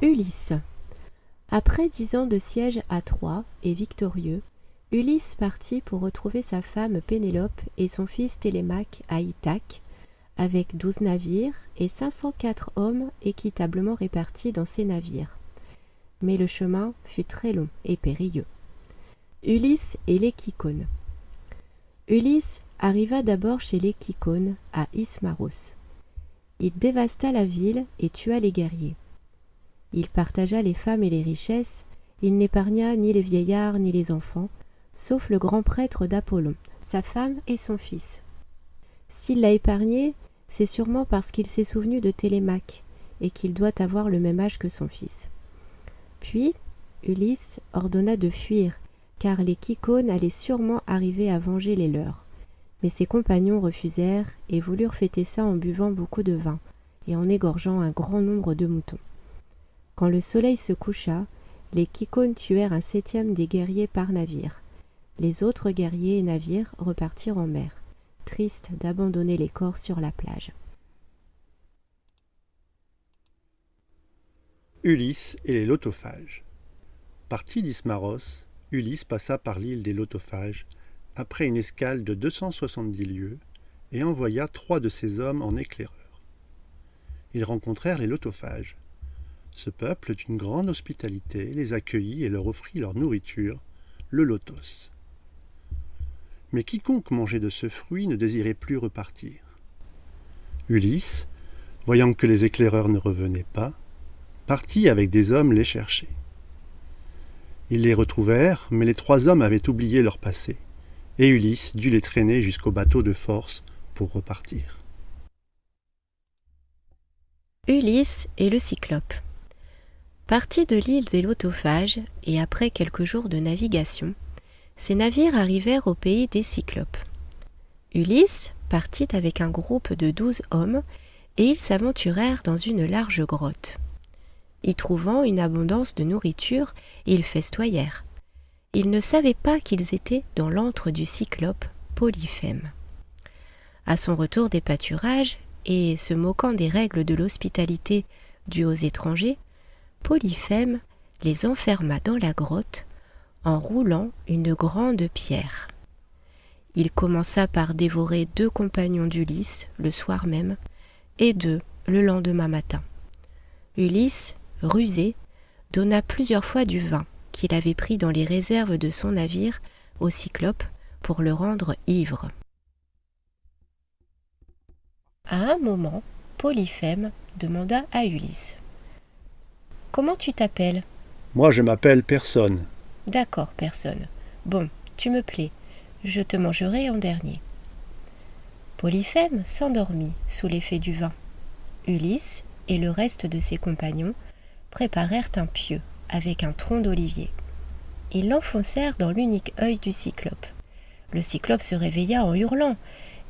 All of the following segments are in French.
Ulysse. Après 10 ans de siège à Troie et victorieux, Ulysse partit pour retrouver sa femme Pénélope et son fils Télémaque à Ithaque, avec 12 navires et 504 hommes équitablement répartis dans ces navires. Mais le chemin fut très long et périlleux. Ulysse et les Kyclones. Ulysse arriva d'abord chez les Kyclones à Ismaros. Il dévasta la ville et tua les guerriers. Il partagea les femmes et les richesses, il n'épargna ni les vieillards ni les enfants, sauf le grand prêtre d'Apollon, sa femme et son fils. S'il l'a épargné, c'est sûrement parce qu'il s'est souvenu de Télémaque et qu'il doit avoir le même âge que son fils. Puis, Ulysse ordonna de fuir, car les Kyclones allaient sûrement arriver à venger les leurs. Mais ses compagnons refusèrent et voulurent fêter ça en buvant beaucoup de vin et en égorgeant un grand nombre de moutons. Quand le soleil se coucha, les Kyclones tuèrent un 7e des guerriers par navire. Les autres guerriers et navires repartirent en mer, tristes d'abandonner les corps sur la plage. Ulysse et les Lotophages. Parti d'Ismaros, Ulysse passa par l'île des Lotophages après une escale de 270 lieues et envoya 3 de ses hommes en éclaireurs. Ils rencontrèrent les Lotophages. Ce peuple d'une grande hospitalité les accueillit et leur offrit leur nourriture, le lotos. Mais quiconque mangeait de ce fruit ne désirait plus repartir. Ulysse, voyant que les éclaireurs ne revenaient pas, partit avec des hommes les chercher. Ils les retrouvèrent, mais les 3 hommes avaient oublié leur passé, et Ulysse dut les traîner jusqu'au bateau de force pour repartir. Ulysse et le Cyclope. Partis de l'île des Lotophages, et après quelques jours de navigation, ces navires arrivèrent au pays des Cyclopes. Ulysse partit avec un groupe de 12 hommes, et ils s'aventurèrent dans une large grotte. Y trouvant une abondance de nourriture, ils festoyèrent. Ils ne savaient pas qu'ils étaient dans l'antre du Cyclope Polyphème. À son retour des pâturages, et se moquant des règles de l'hospitalité dues aux étrangers, Polyphème les enferma dans la grotte en roulant une grande pierre. Il commença par dévorer 2 compagnons d'Ulysse le soir même et 2 le lendemain matin. Ulysse, rusé, donna plusieurs fois du vin qu'il avait pris dans les réserves de son navire au Cyclope pour le rendre ivre. À un moment, Polyphème demanda à Ulysse: « Comment tu t'appelles ?»« Moi, je m'appelle Personne. »« D'accord, Personne. Bon, tu me plais. Je te mangerai en dernier. » Polyphème s'endormit sous l'effet du vin. Ulysse et le reste de ses compagnons préparèrent un pieu avec un tronc d'olivier. Ils l'enfoncèrent dans l'unique œil du Cyclope. Le Cyclope se réveilla en hurlant,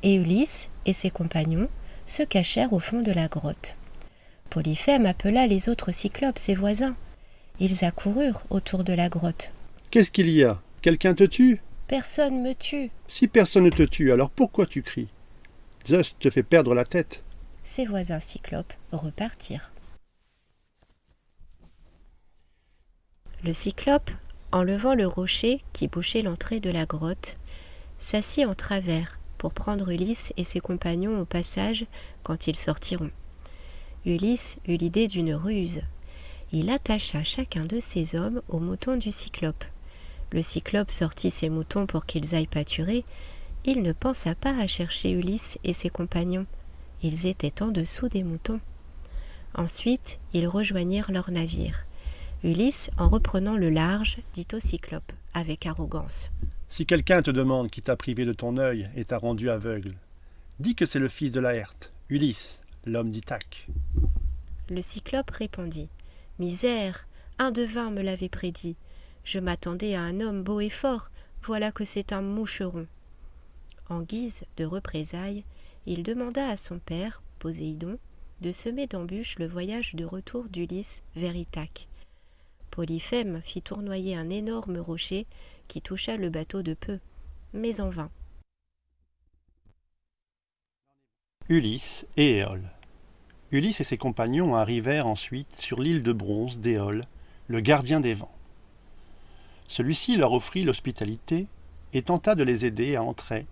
et Ulysse et ses compagnons se cachèrent au fond de la grotte. Polyphème appela les autres Cyclopes, ses voisins. Ils accoururent autour de la grotte. « Qu'est-ce qu'il y a? Quelqu'un te tue ?»« Personne me tue. »« Si personne ne te tue, alors pourquoi tu cries? Zeus te fait perdre la tête. » Ses voisins Cyclopes repartirent. Le Cyclope, en levant le rocher qui bouchait l'entrée de la grotte, s'assit en travers pour prendre Ulysse et ses compagnons au passage quand ils sortiront. Ulysse eut l'idée d'une ruse. Il attacha chacun de ses hommes aux moutons du Cyclope. Le Cyclope sortit ses moutons pour qu'ils aillent pâturer. Il ne pensa pas à chercher Ulysse et ses compagnons. Ils étaient en dessous des moutons. Ensuite, ils rejoignirent leur navire. Ulysse, en reprenant le large, dit au Cyclope, avec arrogance: « Si quelqu'un te demande qui t'a privé de ton œil et t'a rendu aveugle, dis que c'est le fils de Laërte, Ulysse, l'homme d'Ithaque. » Le Cyclope répondit: « Misère, un devin me l'avait prédit. Je m'attendais à un homme beau et fort, voilà que c'est un moucheron. » En guise de représailles, il demanda à son père, Poséidon, de semer d'embûches le voyage de retour d'Ulysse vers Ithaque. Polyphème fit tournoyer un énorme rocher qui toucha le bateau de peu, mais en vain. Ulysse et Éole. Ulysse et ses compagnons arrivèrent ensuite sur l'île de bronze d'Éole, le gardien des vents. Celui-ci leur offrit l'hospitalité et tenta de les aider à entrer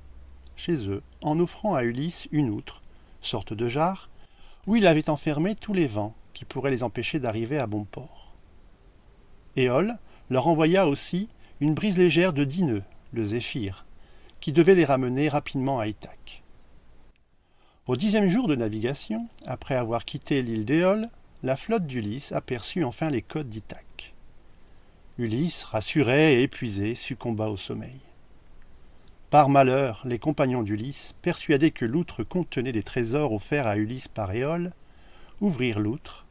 chez eux en offrant à Ulysse une outre, sorte de jarre, où il avait enfermé tous les vents qui pourraient les empêcher d'arriver à bon port. Éole leur envoya aussi une brise légère de 10 nœuds, le Zéphyr, qui devait les ramener rapidement à Ithaque. Au 10e jour de navigation, après avoir quitté l'île d'Éole, la flotte d'Ulysse aperçut enfin les côtes d'Ithaque. Ulysse, rassuré et épuisé, succomba au sommeil. Par malheur, les compagnons d'Ulysse, persuadés que l'outre contenait des trésors offerts à Ulysse par Éole, ouvrirent l'outre,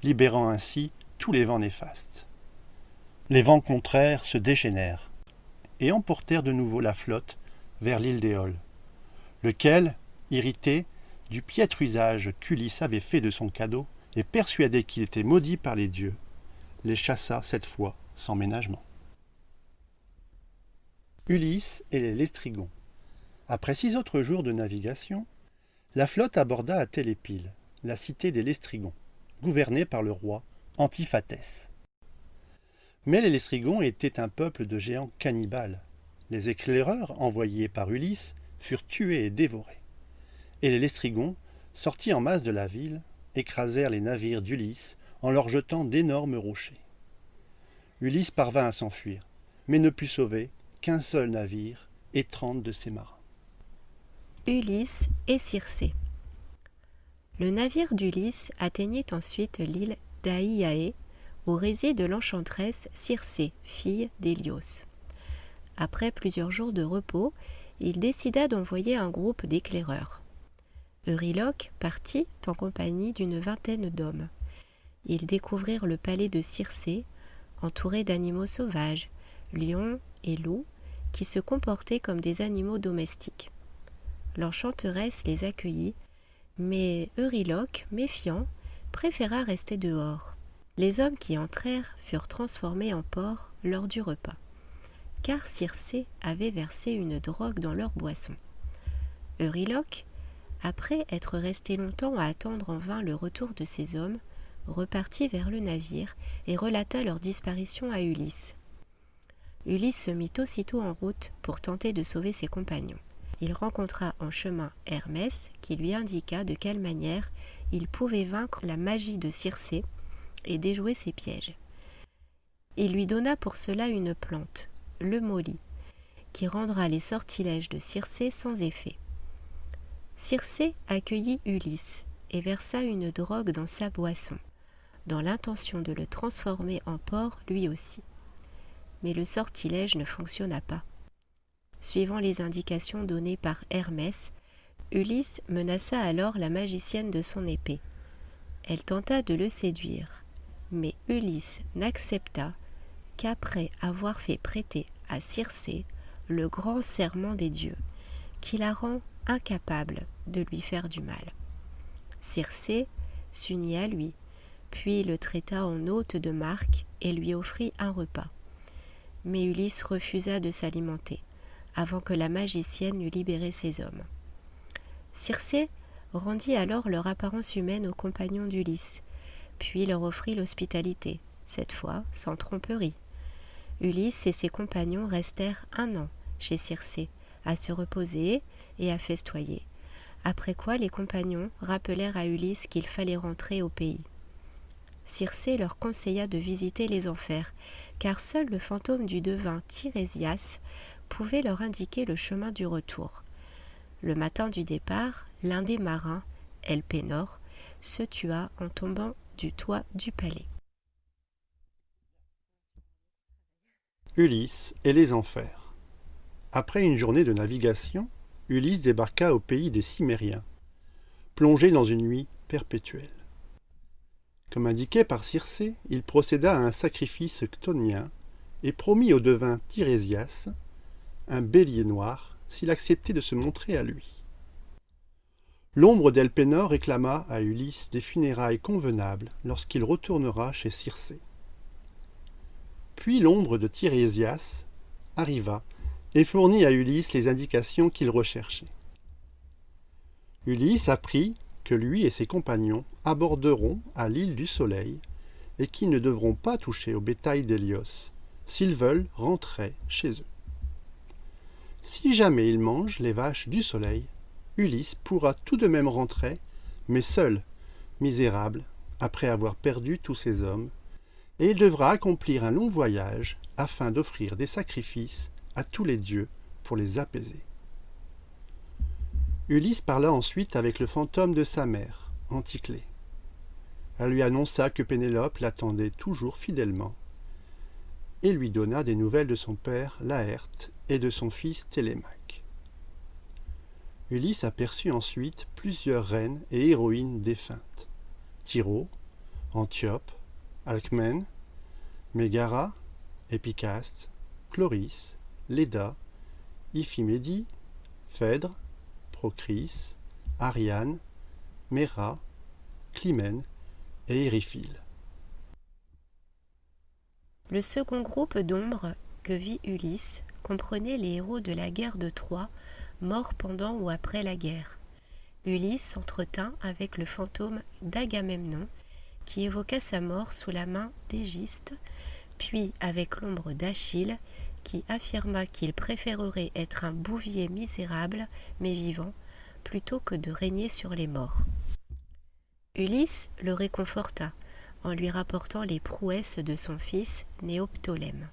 libérant ainsi tous les vents néfastes. Les vents contraires se déchaînèrent et emportèrent de nouveau la flotte vers l'île d'Éole, lequel, irrité du piètre usage qu'Ulysse avait fait de son cadeau et persuadé qu'il était maudit par les dieux, les chassa cette fois sans ménagement. Ulysse et les Lestrygons. Après 6 autres jours de navigation, la flotte aborda à Télépile, la cité des Lestrygons, gouvernée par le roi Antiphatès. Mais les Lestrygons étaient un peuple de géants cannibales. Les éclaireurs envoyés par Ulysse furent tués et dévorés. Et les Lestrygons, sortis en masse de la ville, écrasèrent les navires d'Ulysse en leur jetant d'énormes rochers. Ulysse parvint à s'enfuir, mais ne put sauver qu'un seul navire et 30 de ses marins. Ulysse et Circé. Le navire d'Ulysse atteignit ensuite l'île d'Aïaé, où réside l'enchanteresse Circé, fille d'Hélios. Après plusieurs jours de repos, il décida d'envoyer un groupe d'éclaireurs. Euryloque partit en compagnie d'une vingtaine d'hommes. Ils découvrirent le palais de Circé, entouré d'animaux sauvages, lions et loups, qui se comportaient comme des animaux domestiques. L'enchanteresse les accueillit, mais Euryloque, méfiant, préféra rester dehors. Les hommes qui entrèrent furent transformés en porcs lors du repas, car Circé avait versé une drogue dans leur boisson. Euryloque, après être resté longtemps à attendre en vain le retour de ses hommes, repartit vers le navire et relata leur disparition à Ulysse. Ulysse se mit aussitôt en route pour tenter de sauver ses compagnons. Il rencontra en chemin Hermès, qui lui indiqua de quelle manière il pouvait vaincre la magie de Circé et déjouer ses pièges. Il lui donna pour cela une plante, le moly, qui rendra les sortilèges de Circé sans effet. Circé accueillit Ulysse et versa une drogue dans sa boisson, dans l'intention de le transformer en porc lui aussi. Mais le sortilège ne fonctionna pas. Suivant les indications données par Hermès, Ulysse menaça alors la magicienne de son épée. Elle tenta de le séduire, mais Ulysse n'accepta qu'après avoir fait prêter à Circé le grand serment des dieux, qui la rend incapable de lui faire du mal. Circé s'unit à lui, puis le traita en hôte de marque et lui offrit un repas. Mais Ulysse refusa de s'alimenter, avant que la magicienne eût libéré ses hommes. Circé rendit alors leur apparence humaine aux compagnons d'Ulysse, puis leur offrit l'hospitalité, cette fois sans tromperie. Ulysse et ses compagnons restèrent 1 an chez Circé, à se reposer et à festoyer, après quoi les compagnons rappelèrent à Ulysse qu'il fallait rentrer au pays. Circé leur conseilla de visiter les enfers, car seul le fantôme du devin Tirésias pouvait leur indiquer le chemin du retour. Le matin du départ, l'un des marins, Elpénor, se tua en tombant du toit du palais. Ulysse et les enfers. Après une journée de navigation, Ulysse débarqua au pays des Cimériens, plongé dans une nuit perpétuelle. Comme indiqué par Circé, il procéda à un sacrifice chtonien et promit au devin Tirésias un bélier noir s'il acceptait de se montrer à lui. L'ombre d'Elpénor réclama à Ulysse des funérailles convenables lorsqu'il retournera chez Circé. Puis l'ombre de Tirésias arriva et fournit à Ulysse les indications qu'il recherchait. Ulysse apprit que lui et ses compagnons aborderont à l'île du Soleil et qu'ils ne devront pas toucher au bétail d'Hélios s'ils veulent rentrer chez eux. Si jamais ils mangent les vaches du Soleil, Ulysse pourra tout de même rentrer, mais seul, misérable, après avoir perdu tous ses hommes, et il devra accomplir un long voyage afin d'offrir des sacrifices à tous les dieux pour les apaiser. Ulysse parla ensuite avec le fantôme de sa mère, Anticlée. Elle lui annonça que Pénélope l'attendait toujours fidèlement, et lui donna des nouvelles de son père Laërte et de son fils Télémaque. Ulysse aperçut ensuite plusieurs reines et héroïnes défuntes, Tyro, Antiope, Alcmène, Mégara, Épicaste, Chloris, Léda, Iphimédie, Phèdre, Procris, Ariane, Méra, Clymène et Éryphile. Le second groupe d'ombres que vit Ulysse comprenait les héros de la guerre de Troie, morts pendant ou après la guerre. Ulysse s'entretint avec le fantôme d'Agamemnon, qui évoqua sa mort sous la main d'Égiste, puis avec l'ombre d'Achille, qui affirma qu'il préférerait être un bouvier misérable mais vivant, plutôt que de régner sur les morts. Ulysse le réconforta, en lui rapportant les prouesses de son fils Néoptolème.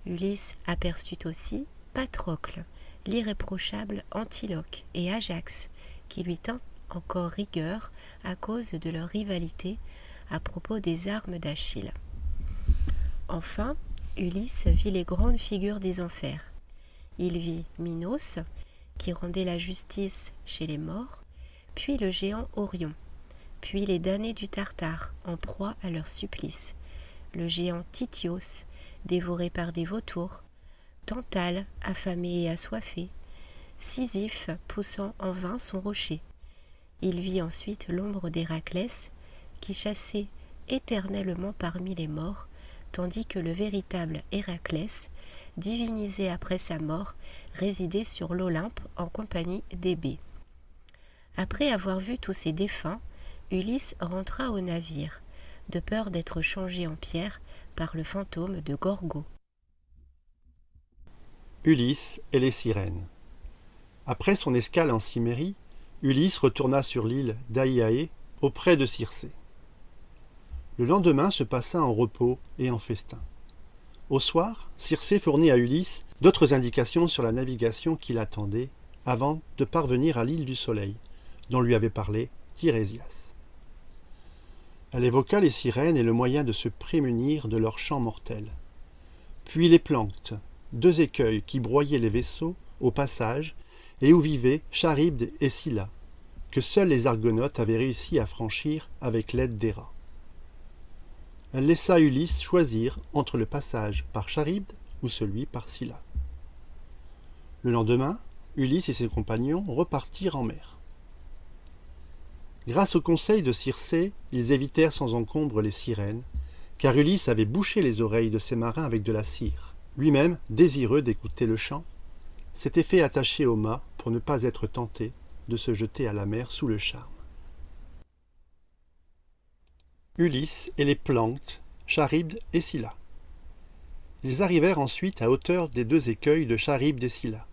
Ulysse aperçut aussi Patrocle, l'irréprochable Antiloque et Ajax, qui lui tint encore rigueur à cause de leur rivalité à propos des armes d'Achille. Enfin, Ulysse vit les grandes figures des enfers. Il vit Minos, qui rendait la justice chez les morts, puis le géant Orion, puis les damnés du Tartare, en proie à leur supplice, le géant Tityos, dévoré par des vautours, Tantale, affamé et assoiffé, Sisyphe poussant en vain son rocher. Il vit ensuite l'ombre d'Héraclès, qui chassait éternellement parmi les morts, tandis que le véritable Héraclès, divinisé après sa mort, résidait sur l'Olympe en compagnie d'Hébé. Après avoir vu tous ces défunts, Ulysse rentra au navire, de peur d'être changé en pierre par le fantôme de Gorgo. Ulysse et les sirènes. Après son escale en Cimmérie, Ulysse retourna sur l'île d'Aiaé auprès de Circé. Le lendemain se passa en repos et en festin. Au soir, Circé fournit à Ulysse d'autres indications sur la navigation qui l'attendait avant de parvenir à l'île du Soleil, dont lui avait parlé Tirésias. Elle évoqua les sirènes et le moyen de se prémunir de leurs chants mortels. Puis les planctes, 2 écueils qui broyaient les vaisseaux au passage et où vivaient Charybde et Scylla, que seuls les Argonautes avaient réussi à franchir avec l'aide d'Héra. Elle laissa Ulysse choisir entre le passage par Charybde ou celui par Scylla. Le lendemain, Ulysse et ses compagnons repartirent en mer. Grâce au conseil de Circé, ils évitèrent sans encombre les sirènes, car Ulysse avait bouché les oreilles de ses marins avec de la cire. Lui-même, désireux d'écouter le chant, s'était fait attacher au mât pour ne pas être tenté de se jeter à la mer sous le charme. Ulysse et les Planctes, Charybde et Scylla. Ils arrivèrent ensuite à hauteur des 2 écueils de Charybde et Scylla.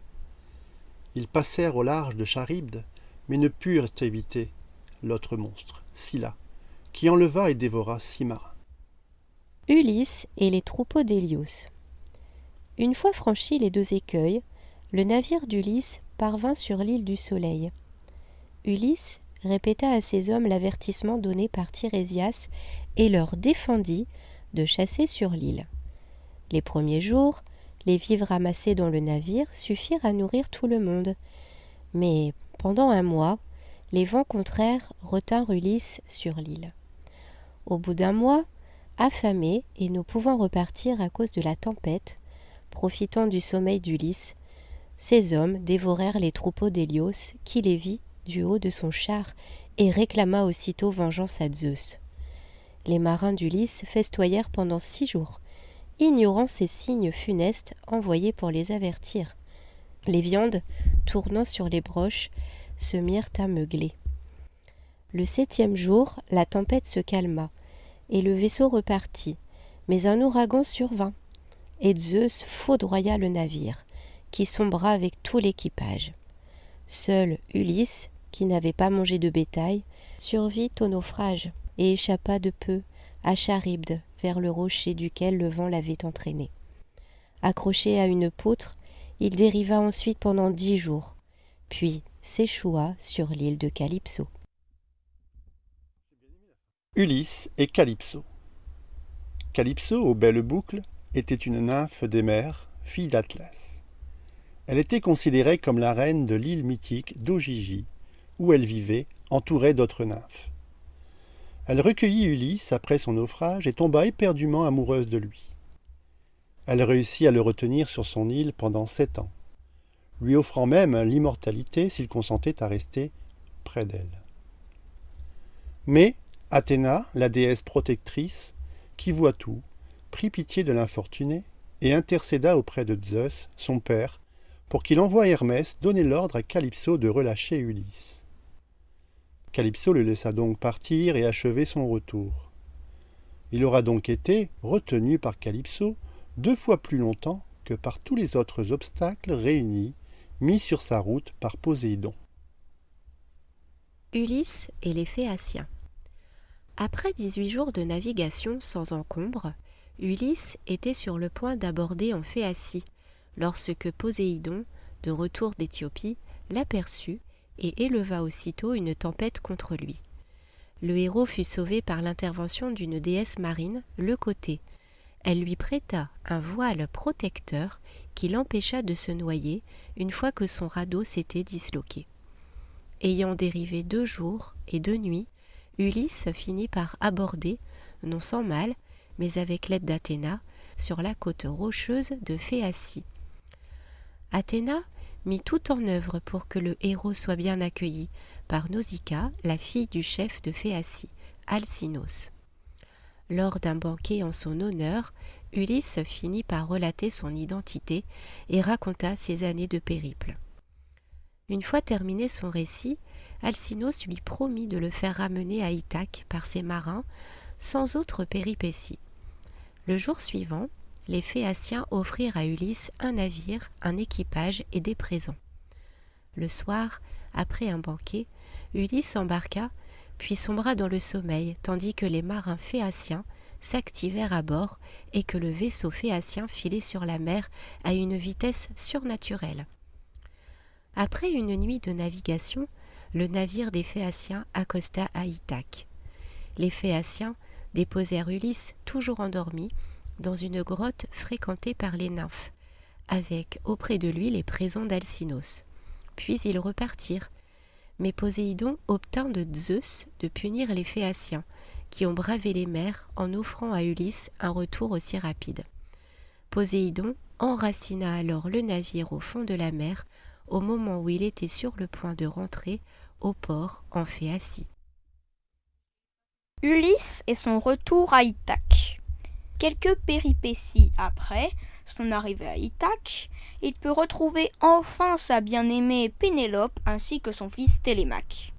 Ils passèrent au large de Charybde, mais ne purent éviter l'autre monstre, Scylla, qui enleva et dévora 6 marins. Ulysse et les troupeaux d'Hélios. Une fois franchis les 2 écueils, le navire d'Ulysse parvint sur l'île du Soleil. Ulysse répéta à ses hommes l'avertissement donné par Tirésias et leur défendit de chasser sur l'île. Les premiers jours, les vivres ramassés dans le navire suffirent à nourrir tout le monde. Mais pendant 1 mois, les vents contraires retinrent Ulysse sur l'île. Au bout d'1 mois, affamés et ne pouvant repartir à cause de la tempête, profitant du sommeil d'Ulysse, ces hommes dévorèrent les troupeaux d'Hélios, qui les vit du haut de son char et réclama aussitôt vengeance à Zeus. Les marins d'Ulysse festoyèrent pendant 6 jours, ignorant ces signes funestes envoyés pour les avertir. Les viandes, tournant sur les broches, se mirent à meugler. Le 7e jour, la tempête se calma, et le vaisseau repartit, mais un ouragan survint, et Zeus foudroya le navire, qui sombra avec tout l'équipage. Seul Ulysse, qui n'avait pas mangé de bétail, survit au naufrage, et échappa de peu à Charybde, vers le rocher duquel le vent l'avait entraîné. Accroché à une poutre, il dériva ensuite pendant 10 jours, puis s'échoua sur l'île de Calypso. Ulysse et Calypso. Calypso, aux belles boucles, était une nymphe des mers, fille d'Atlas. Elle était considérée comme la reine de l'île mythique d'Ogygie, où elle vivait, entourée d'autres nymphes. Elle recueillit Ulysse après son naufrage et tomba éperdument amoureuse de lui. Elle réussit à le retenir sur son île pendant 7 ans, lui offrant même l'immortalité s'il consentait à rester près d'elle. Mais Athéna, la déesse protectrice, qui voit tout, prit pitié de l'infortuné et intercéda auprès de Zeus, son père, pour qu'il envoie Hermès donner l'ordre à Calypso de relâcher Ulysse. Calypso le laissa donc partir et achever son retour. Il aura donc été retenu par Calypso 2 fois plus longtemps que par tous les autres obstacles réunis, mis sur sa route par Poséidon. Ulysse et les Phéaciens. Après 18 jours de navigation sans encombre, Ulysse était sur le point d'aborder en Phéacie, lorsque Poséidon, de retour d'Éthiopie, l'aperçut et éleva aussitôt une tempête contre lui. Le héros fut sauvé par l'intervention d'une déesse marine, Leucotée. Elle lui prêta un voile protecteur qui l'empêcha de se noyer une fois que son radeau s'était disloqué. Ayant dérivé 2 jours et 2 nuits, Ulysse finit par aborder, non sans mal, mais avec l'aide d'Athéna, sur la côte rocheuse de Phéacie. Athéna mit tout en œuvre pour que le héros soit bien accueilli par Nausicaa, la fille du chef de Phéacie, Alcinos. Lors d'un banquet en son honneur, Ulysse finit par relater son identité et raconta ses années de périple. Une fois terminé son récit, Alcinos lui promit de le faire ramener à Ithaque par ses marins, sans autre péripétie. Le jour suivant, les Phéaciens offrirent à Ulysse un navire, un équipage et des présents. Le soir, après un banquet, Ulysse embarqua, puis sombra dans le sommeil, tandis que les marins phéaciens s'activèrent à bord et que le vaisseau phéacien filait sur la mer à une vitesse surnaturelle. Après une nuit de navigation, le navire des Phéaciens accosta à Ithaque. Les Phéaciens déposèrent Ulysse, toujours endormi, dans une grotte fréquentée par les nymphes, avec auprès de lui les présents d'Alcinos. Puis ils repartirent, mais Poséidon obtint de Zeus de punir les Phéaciens, qui ont bravé les mers en offrant à Ulysse un retour aussi rapide. Poséidon enracina alors le navire au fond de la mer, au moment où il était sur le point de rentrer au port en Phéacie. Ulysse et son retour à Ithaque. Quelques péripéties après son arrivée à Ithaque, il peut retrouver enfin sa bien-aimée Pénélope ainsi que son fils Télémaque.